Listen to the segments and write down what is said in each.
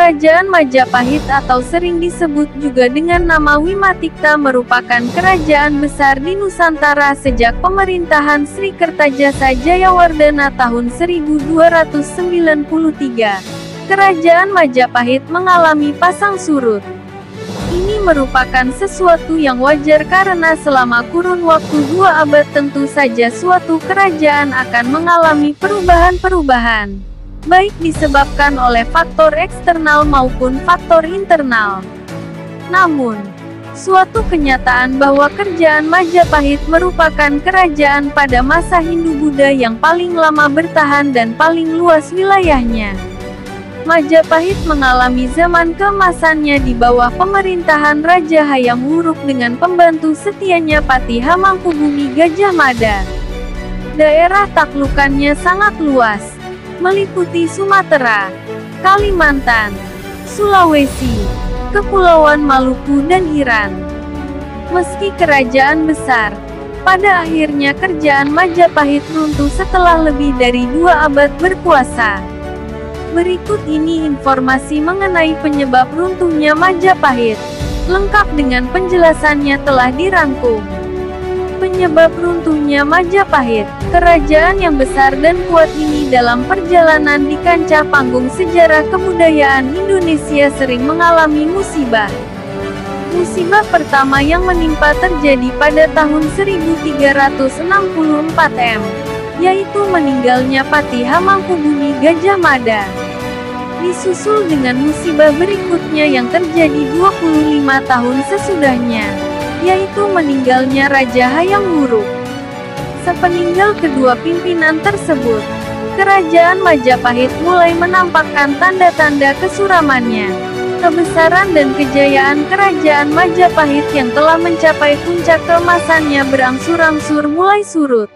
Kerajaan Majapahit atau sering disebut juga dengan nama Wimatikta merupakan kerajaan besar di Nusantara sejak pemerintahan Sri Kertajasa Jayawardana tahun 1293. Kerajaan Majapahit mengalami pasang surut. Ini merupakan sesuatu yang wajar karena selama kurun waktu 2 abad tentu saja suatu kerajaan akan mengalami perubahan-perubahan, baik disebabkan oleh faktor eksternal maupun faktor internal. Namun, suatu kenyataan bahwa kerajaan Majapahit merupakan kerajaan pada masa Hindu-Buddha yang paling lama bertahan dan paling luas wilayahnya. Majapahit mengalami zaman keemasannya di bawah pemerintahan Raja Hayam Wuruk dengan pembantu setianya Patih Hamengkubumi Gajah Mada. Daerah taklukannya sangat luas, meliputi Sumatera, Kalimantan, Sulawesi, Kepulauan Maluku dan Iran. Meski kerajaan besar, pada akhirnya kerajaan Majapahit runtuh setelah lebih dari 2 abad berkuasa. Berikut ini informasi mengenai penyebab runtuhnya Majapahit. Lengkap dengan penjelasannya telah dirangkum. Penyebab runtuhnya Majapahit. Kerajaan yang besar dan kuat ini dalam perjalanan di kancah panggung sejarah kebudayaan Indonesia sering mengalami musibah. Musibah pertama yang menimpa terjadi pada tahun 1364 M, yaitu meninggalnya Patih Hamengkubumi Gajah Mada. Disusul dengan musibah berikutnya yang terjadi 25 tahun sesudahnya, yaitu meninggalnya Raja Hayam Wuruk. Sepeninggal kedua pimpinan tersebut, kerajaan Majapahit mulai menampakkan tanda-tanda kesuramannya. Kebesaran dan kejayaan kerajaan Majapahit yang telah mencapai puncak keemasannya berangsur-angsur mulai surut.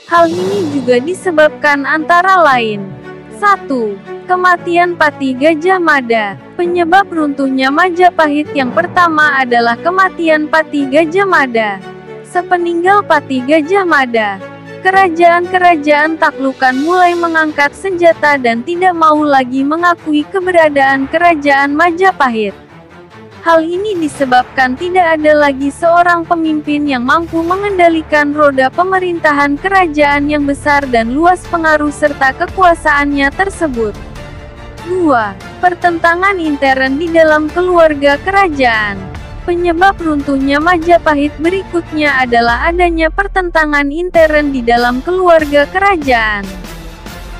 Hal ini juga disebabkan antara lain: 1. Kematian Patih Gajah Mada. Penyebab runtuhnya Majapahit yang pertama adalah kematian Patih Gajah Mada. Sepeninggal Patih Gajah Mada, kerajaan-kerajaan taklukan mulai mengangkat senjata dan tidak mau lagi mengakui keberadaan kerajaan Majapahit. Hal ini disebabkan tidak ada lagi seorang pemimpin yang mampu mengendalikan roda pemerintahan kerajaan yang besar dan luas pengaruh serta kekuasaannya tersebut. 2. Pertentangan intern di dalam keluarga kerajaan. Penyebab runtuhnya Majapahit berikutnya adalah adanya pertentangan intern di dalam keluarga kerajaan.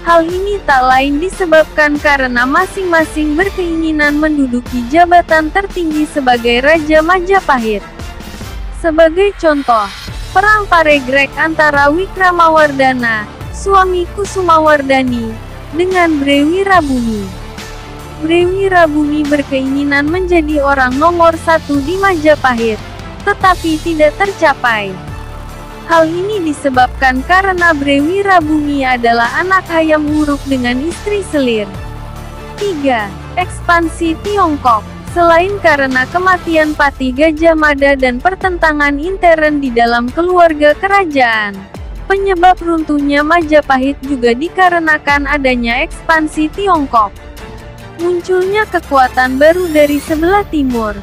Hal ini tak lain disebabkan karena masing-masing berkeinginan menduduki jabatan tertinggi sebagai Raja Majapahit. Sebagai contoh, Perang Paregrek antara Wikramawardhana, suami Kusumawardhani, dengan Bre Wirabumi. Bre Wirabumi berkeinginan menjadi orang nomor 1 di Majapahit, tetapi tidak tercapai. Hal ini disebabkan karena Bre Wirabumi adalah anak Hayam Wuruk dengan istri selir. 3. Ekspansi Tiongkok. Selain karena kematian Patih Gajah Mada dan pertentangan intern di dalam keluarga kerajaan, penyebab runtuhnya Majapahit juga dikarenakan adanya ekspansi Tiongkok. Munculnya kekuatan baru dari sebelah timur,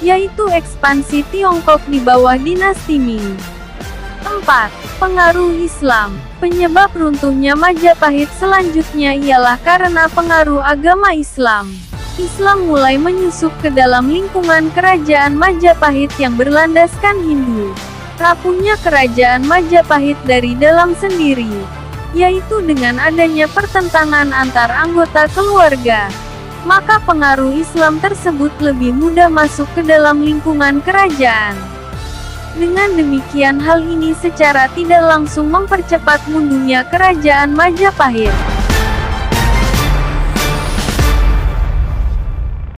yaitu ekspansi Tiongkok di bawah dinasti Ming. 4. Pengaruh Islam. Penyebab runtuhnya Majapahit selanjutnya ialah karena pengaruh agama Islam. Islam mulai menyusup ke dalam lingkungan kerajaan Majapahit yang berlandaskan Hindu. Rapuhnya kerajaan Majapahit dari dalam sendiri, yaitu dengan adanya pertentangan antar anggota keluarga. Maka pengaruh Islam tersebut lebih mudah masuk ke dalam lingkungan kerajaan. Dengan demikian hal ini secara tidak langsung mempercepat mundurnya kerajaan Majapahit.